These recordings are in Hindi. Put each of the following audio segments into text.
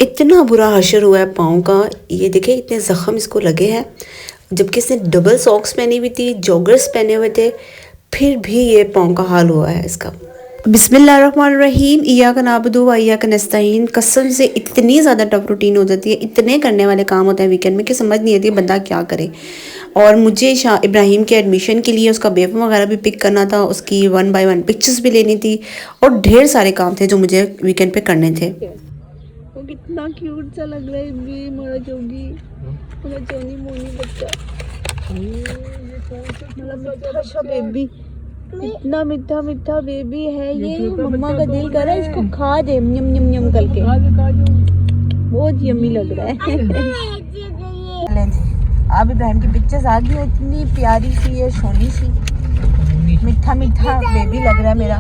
इतना बुरा हशर हुआ है पाँव का। ये देखिए इतने ज़ख़म इसको लगे हैं, जबकि इसने डबल सॉक्स पहनी हुई थी, जॉगर्स पहने हुए थे, फिर भी ये पाँव का हाल हुआ है इसका। बिस्मिल्लाहिर्रहमानिर्रहीम, इय्याका नअबुदु व इय्याका नस्तईन। कसम से इतनी ज़्यादा टफ रूटीन हो जाती है, इतने करने वाले काम होते हैं वीकेंड में कि समझ नहीं आती बंदा क्या करे। और मुझे इब्राहिम के एडमिशन के लिए उसका बेफम वगैरह भी पिक करना था, उसकी 1 बाय 1 पिक्चर्स भी लेनी थी, और ढेर सारे काम थे जो मुझे वीकेंड पे करने थे। वो कितना क्यूट सा लग रहा है भी मोरा जोगी, मोरा जोनी मोनी बच्चा, मतलब अच्छा बेबी, इतना मीठा मीठा बेबी है ये। मम्मा का दिल कर रहा है इसको खा दे, यम यम यम करके, बहुत यम्मी लग रहा है। अब इब्राहिम की पिक्चर्स आ गई, इतनी प्यारी सी है, सोनी सी, मीठा मीठा बेबी लग रहा है मेरा।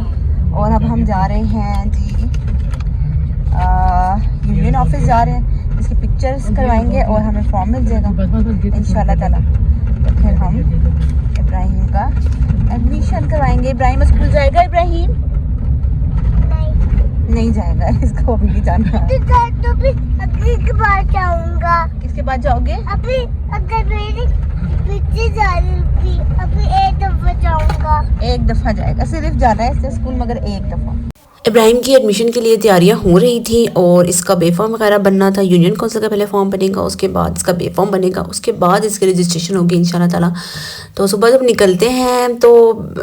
और अब हम जा रहे हैं जी यूनियन ऑफिस जा रहे हैं, इसकी पिक्चर्स करवाएंगे और हमें फॉर्म मिल जाएगा इंशाल्लाह ताला। तो फिर हम इब्राहिम का एडमिशन करवाएंगे। इब्राहिम स्कूल जाएगा? इब्राहिम नहीं जाएगा, इसको अभी नहीं जाना। तो भी अभी के बाद जाऊंगा। किसके बाद जाओगे? अभी अगर मेरी पिक्चर जा रही थी, अभी एक दफा जाऊंगा। एक दफा जाएगा, सिर्फ जाना है इससे स्कूल, मगर एक दफा। इब्राहिम की एडमिशन के लिए तैयारियां हो रही थी और इसका बे फॉर्म वगैरह बनना था। यूनियन काउंसिल का पहले फॉर्म बनेगा, उसके बाद इसका बे फॉर्म बनेगा, उसके बाद इसकी रजिस्ट्रेशन होगी इंशाल्लाह ताला। तो सुबह जब निकलते हैं तो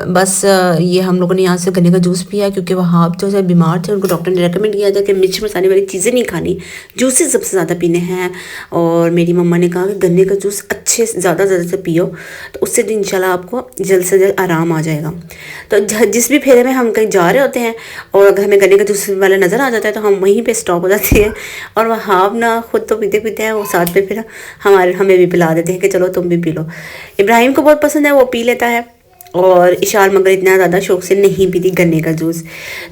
बस ये हम लोगों ने यहाँ से गन्ने का जूस पिया, क्योंकि वहाँ जो है बीमार थे, उनको डॉक्टर ने रेकमेंड किया था कि मिर्च मसाले वाली चीज़ें नहीं खानी, जूसेस सबसे ज़्यादा पीने हैं। और मेरी मम्मा ने कहा कि गन्ने का जूस अच्छे से ज़्यादा से पियो, तो उससे इंशाल्लाह आपको जल्द से जल्द आराम आ जाएगा। तो जिस भी फेरे में हम कहीं जा रहे होते हैं और अगर हमें गन्ने का जूस वाला नज़र आ जाता है तो हम वहीं पे स्टॉप हो जाते हैं, और वहाँ ना खुद तो पीते पीते हैं, वो साथ पे फिर हमें भी पिला देते हैं कि चलो तुम भी पी लो। इब्राहिम को बहुत पसंद है, वो पी लेता है, और इशाल मगर इतना ज़्यादा शौक से नहीं पीती गन्ने का जूस।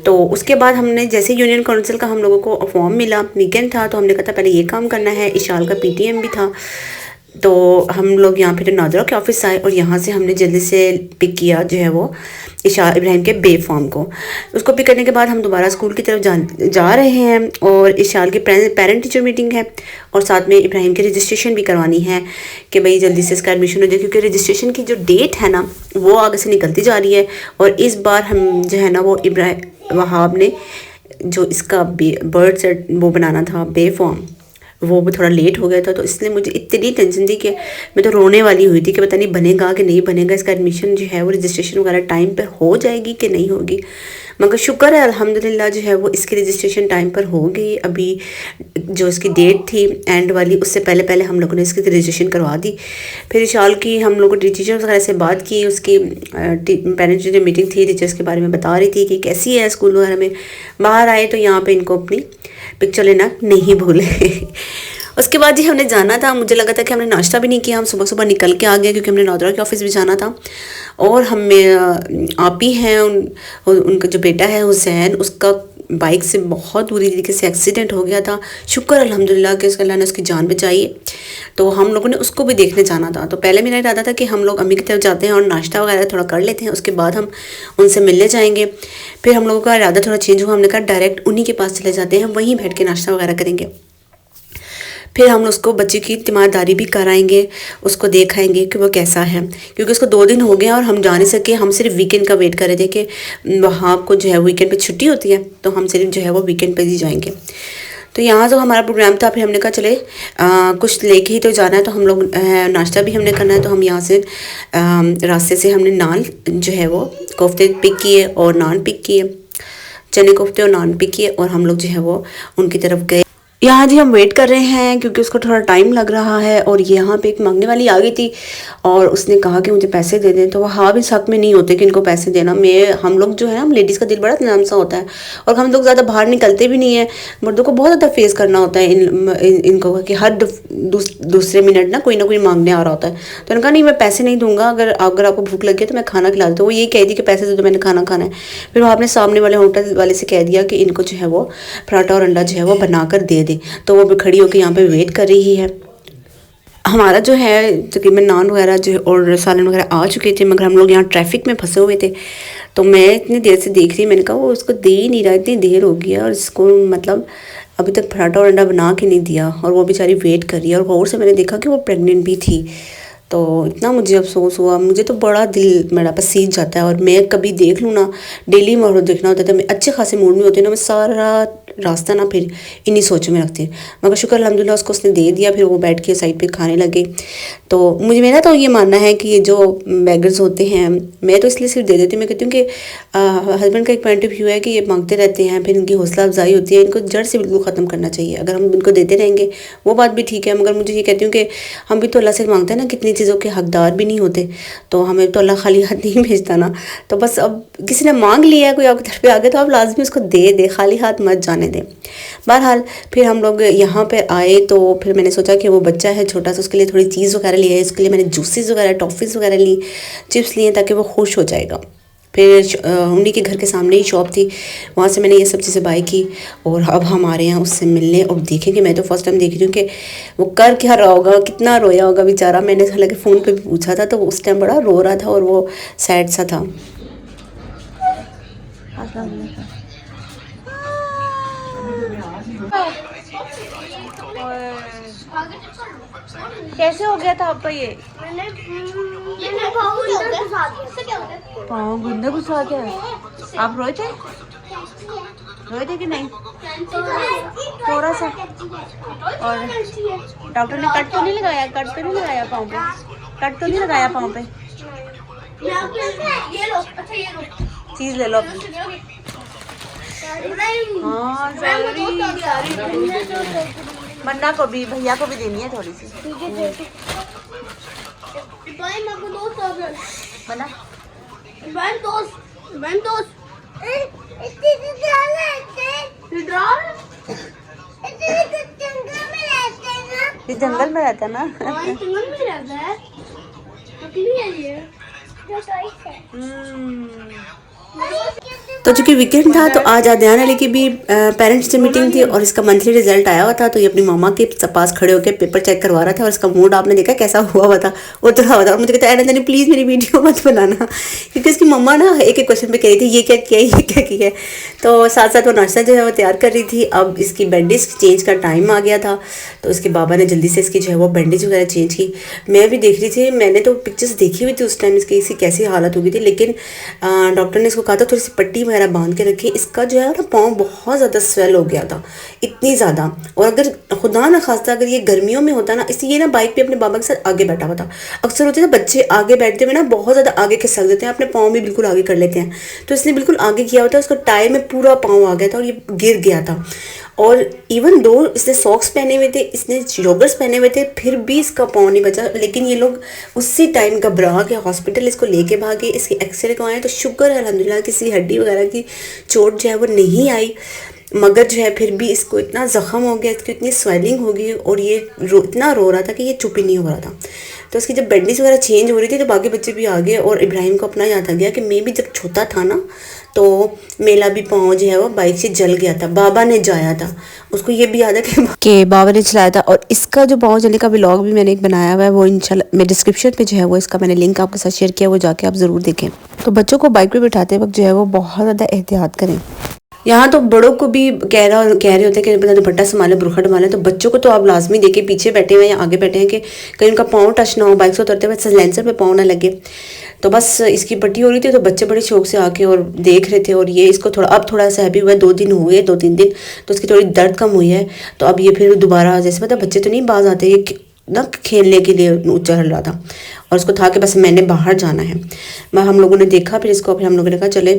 तो उसके बाद हमने जैसे यूनियन काउंसिल का हम लोगों को फॉर्म मिला, वीकेंड था, तो हमने कहा था पहले ये काम करना है। इशाल का पीटीएम भी था, तो हम लोग यहाँ फिर नादरा के ऑफिस आए और यहाँ से हमने जल्दी से पिक किया जो है वो इब्राहिम के बे फॉर्म को। उसको पिक करने के बाद हम दोबारा स्कूल की तरफ जा रहे हैं, और इशाल की पेरेंट टीचर मीटिंग है, और साथ में इब्राहिम की रजिस्ट्रेशन भी करवानी है कि भाई जल्दी से इसका एडमिशन हो जाए, क्योंकि रजिस्ट्रेशन की जो डेट है ना वो आगे से निकलती जा रही है। और इस बार हम जो है ना वो वहाब ने जो इसका बर्थ सर्ट वो बनाना था बे फॉर्म, वो भी थोड़ा लेट हो गया था, तो इसलिए मुझे इतनी टेंशन थी कि मैं तो रोने वाली हुई थी कि पता नहीं बनेगा कि नहीं बनेगा, इसका एडमिशन जो है वो रजिस्ट्रेशन वगैरह टाइम पर हो जाएगी कि नहीं होगी। मगर शुक्र है अल्हम्दुलिल्लाह जो है वो इसकी रजिस्ट्रेशन टाइम पर हो गई। अभी जो इसकी डेट थी एंड वाली, उससे पहले पहले हम लोगों ने इसकी रजिस्ट्रेशन करवा दी। फिर इशाल की हम लोगों ने टीचर्स वगैरह से बात की, उसकी पेरेंट्स जो मीटिंग थी टीचर्स के बारे में बता रही थी कि कैसी है स्कूल वगैरह में। बाहर आए तो यहाँ पे इनको अपनी पिक्चर लेना नहीं भूले। उसके बाद जी हमने जाना था, मुझे लगा था कि हमने नाश्ता भी नहीं किया, हम सुबह सुबह निकल के आ गए क्योंकि हमने नादरा के ऑफिस भी जाना था। और हमें आप ही हैं उनका जो बेटा है हुसैन, उसका बाइक से बहुत बुरी तरीके से एक्सीडेंट हो गया था। शुक्र अल्हम्दुलिल्लाह कि अल्लाह ने उसकी जान बचाई। तो हम लोगों ने उसको भी देखने जाना था। तो पहले मेरा इरादा था कि हम लोग अम्मी की तरफ जाते हैं और नाश्ता वगैरह थोड़ा कर लेते हैं, उसके बाद हम उनसे मिलने जाएंगे। फिर हम लोगों का इरादा थोड़ा चेंज हुआ, हमने कहा डायरेक्ट उन्हीं के पास चले जाते हैं, वहीं बैठ के नाश्ता वगैरह करेंगे। फिर हम उसको बच्चे की तीमारदारी भी कराएंगे, उसको दिखाएंगे कि वो कैसा है, क्योंकि उसको 2 दिन हो गए और हम जा नहीं सके। हम सिर्फ वीकेंड का वेट कर रहे थे कि वहाँ आपको जो है वीकेंड पे छुट्टी होती है, तो हम सिर्फ जो है वो वीकेंड पे ही जाएंगे। तो यहाँ जो हमारा प्रोग्राम था, फिर हमने कहा चले कुछ लेके ही तो जाना है, तो हम लोग नाश्ता भी हमने करना है। तो हम यहाँ से रास्ते से हमने नान जो है वो कोफ्ते पिक किए और नान पिक किए, चने कोफ्ते और नान पिक किए, और हम लोग जो है वो उनकी तरफ गए। यहाँ जी हम वेट कर रहे हैं क्योंकि उसको थोड़ा टाइम लग रहा है। और यहाँ पे एक मांगने वाली आ गई थी और उसने कहा कि मुझे पैसे दे दें, तो वहाँ भी हक में नहीं होते कि इनको पैसे देना। हम लोग जो है हम लेडीज़ का दिल बड़ा नरम सा होता है, और हम लोग ज़्यादा बाहर निकलते भी नहीं है। मर्दों को बहुत ज़्यादा फेस करना होता है इनको कि हर दूसरे मिनट ना कोई मांगने आ रहा होता है। तो उन्होंने कहा नहीं मैं पैसे नहीं दूंगा, अगर आपको भूख लगी है तो मैं खाना खिला दूँ। वो ये कह दी कि पैसे दे दो, मैंने खाना खाना है। फिर वो आपने सामने वाले होटल वाले से कह दिया कि इनको जो है वो पराठा और अंडा जो है वो बना कर दे दे। तो वो भी खड़ी होकर यहाँ पे वेट कर रही है। हमारा जो है तकरीबन नान वगैरह जो और सालन वगैरह आ चुके थे, मगर हम लोग यहाँ ट्रैफिक में फंसे हुए थे। तो मैं इतनी देर से देख रही, मैंने कहा वो उसको दे ही नहीं रहा, इतनी देर हो गई है और इसको मतलब अभी तक पराठा और अंडा बना के नहीं दिया और वो बेचारी वेट कर रही है। और गौर से मैंने देखा कि वो प्रेग्नेंट भी थी। तो इतना मुझे अफसोस हुआ, मुझे तो बड़ा दिल मेरा पसीज जाता है। और मैं कभी देख लूँ ना, डेली मोहर देखना होता है तो मैं अच्छे खासे मूड में होती हूँ ना, मैं सारा रास्ता ना फिर इन्हीं सोचों में रखती हूँ। मगर शुक्र अल्हम्दुलिल्लाह उसको उसने दे दिया, फिर वो बैठ के साइड पे खाने लगे। तो मुझे मेरा तो ये मानना है कि ये जो बेगर्स होते हैं, मैं तो इसलिए सिर्फ दे देती हूँ, मैं कहती हूँ कि हस्बैंड का एक पॉइंट ऑफ व्यू है कि ये मांगते रहते हैं, फिर इनकी हौसला अफजाई होती है, इनको जड़ से बिल्कुल ख़त्म करना चाहिए। अगर हम इनको देते रहेंगे वो बात भी ठीक है, मगर मुझे ये कहती हूँ कि हम भी तो अल्लाह से मांगते हैं ना, कितनी चीज़ों के हकदार भी नहीं होते, तो हमें तो अल्लाह खाली हाथ नहीं भेजता ना। तो बस अब किसी ने मांग लिया है, कोई आपके घर पे आ गया, तो आप लाजमी उसको दे दे, खाली हाथ मत जाने दें। बहरहाल फिर हम लोग यहाँ पर आए तो फिर मैंने सोचा कि वो बच्चा है छोटा सा, उसके लिए थोड़ी चीज़ वगैरह ली है, उसके लिए मैंने जूसेस वगैरह, टॉफ़ीज़ वगैरह ली, चिप्स लिए, ताकि वो खुश हो जाएगा। फिर उन्हीं के घर के सामने ही शॉप थी, वहाँ से मैंने ये सब चीज़ें बाई की। और अब हम आ रहे हैं उससे मिलने। और देखेंगे, मैं तो फर्स्ट टाइम देख रही हूँ कि वो कर क्या रहा होगा, कितना रोया होगा बेचारा। मैंने हालांकि फ़ोन पे भी पूछा था तो उस टाइम बड़ा रो रहा था और वो सैड सा था। कैसे हो गया था आपका ये पाँव गुंडा घुसा गया? आप रोए थे कि नहीं? थोड़ा सा। और डॉक्टर ने कट तो नहीं लगाया? पाँव पे कट तो नहीं लगाया पाँव पे? चीज ले लो अपनी। हाँ मन्ना को भी, भैया को भी देनी है थोड़ी सी। मन्ना जंगल में रहता है ना। जंगल में रहता है। तो चूँकि वीकेंड था तो आज आद्यान अली की भी पेरेंट्स से मीटिंग थी और इसका मंथली रिजल्ट आया हुआ था। तो ये अपनी मामा के पास खड़े होकर पेपर चेक करवा रहा था और इसका मूड आपने देखा कैसा हुआ था, उतर हुआ था। और मुझे कहता है नहीं प्लीज़ मेरी वीडियो मत बनाना, क्योंकि इसकी मम्मा ना एक एक क्वेश्चन पे कह रही थी ये क्या किया, ये क्या किया। तो साथ साथ वो नाश्ता जो है वो तैयार कर रही थी। अब इसकी बैंडेज चेंज का टाइम आ गया था तो इसके बाबा ने जल्दी से इसकी जो है वो बैंडेज वगैरह चेंज की। मैं भी देख रही थी, मैंने तो पिक्चर्स देखी हुई थी उस टाइम इसकी कैसी हालत हो गई थी, लेकिन डॉक्टर ने इसको कहा था थोड़ी सी पट्टी वगैरह बांध के रखी। इसका जो है ना पाँव बहुत ज़्यादा स्वेल हो गया था, इतनी ज़्यादा। और अगर खुदा ना खास्ता अगर ये गर्मियों में होता ना, इसलिए ये ना बाइक पे अपने बाबा के साथ आगे बैठा हुआ था। अक्सर होते हैं बच्चे आगे बैठते हुए ना बहुत ज़्यादा आगे खिसक देते हैं, अपने पाँव भी बिल्कुल आगे कर लेते हैं। तो इसने बिल्कुल आगे किया होता है, उसका टायर में पूरा पाँव आ गया था और ये गिर गया था। और इवन दो इसने सॉक्स पहने हुए थे, इसने जॉगर्स पहने हुए थे, फिर भी इसका पाँव नहीं बचा। लेकिन ये लोग उसी टाइम घबरा के हॉस्पिटल इसको लेके भागे, इसके एक्सरे करवाए। तो शुक्र है अल्हम्दुलिल्लाह किसी हड्डी वगैरह की चोट जो है वो नहीं आई, मगर जो है फिर भी इसको इतना ज़ख़म हो गया, इसकी इतनी स्वेलिंग हो गई और ये इतना रो रहा था कि ये चुप ही नहीं हो रहा था। तो उसकी जब बैंडेज वगैरह चेंज हो रही थी तो बाकी बच्चे भी आ गए और इब्राहिम को अपना याद आ गया कि मैं भी जब छोटा था ना तो मेरा भी पाँव जो है वो बाइक से जल गया था, बाबा ने जाया था। उसको ये भी याद है कि बाबा ने चलाया था। और इसका जो पाँव जलने का व्लॉग भी मैंने एक बनाया हुआ है, वो इंशाल्लाह मैं डिस्क्रिप्शन पे जो है वो इसका मैंने लिंक आपके साथ शेयर किया, वो जाके आप ज़रूर देखें। तो बच्चों को बाइक पे बिठाते वक्त जो है वो बहुत ज़्यादा एहतियात करें। यहाँ तो बड़ों को भी कह रहे होते हैं कि अपना दुपट्टा संभाले, बुरखा संभाले। तो बच्चों को तो आप लाजमी देखे पीछे बैठे हुए या आगे बैठे हैं कि कहीं उनका पाँव टच ना हो, बाइक से उतरते हुए साइलेंसर पे पाँव ना लगे। तो बस इसकी पट्टी हो रही थी तो बच्चे बड़े शौक से आके और देख रहे थे। और ये इसको थोड़ा सा हैप्पी हुआ, 2 दिन हुए, 2-3 दिन तो इसकी थोड़ी दर्द कम हुई है। तो अब ये फिर दोबारा, जैसे पता बच्चे तो नहीं बाज आते, ये ना खेलने के लिए चल रहा था और उसको था कि बस मैंने बाहर जाना है। हम लोगों ने देखा फिर इसको, फिर हम लोगों ने कहा चले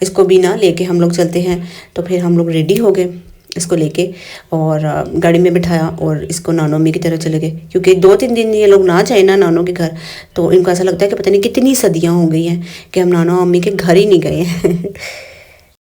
इसको भी ना लेके हम लोग चलते हैं। तो फिर हम लोग रेडी हो गए इसको लेके और गाड़ी में बिठाया और इसको नानो अम्मी की तरह चले गए, क्योंकि 2-3 दिन ये लोग ना जाए ना नानो के घर तो इनको ऐसा लगता है कि पता नहीं कितनी सदियाँ हो गई हैं कि हम नानो अम्मी के घर ही नहीं गए हैं।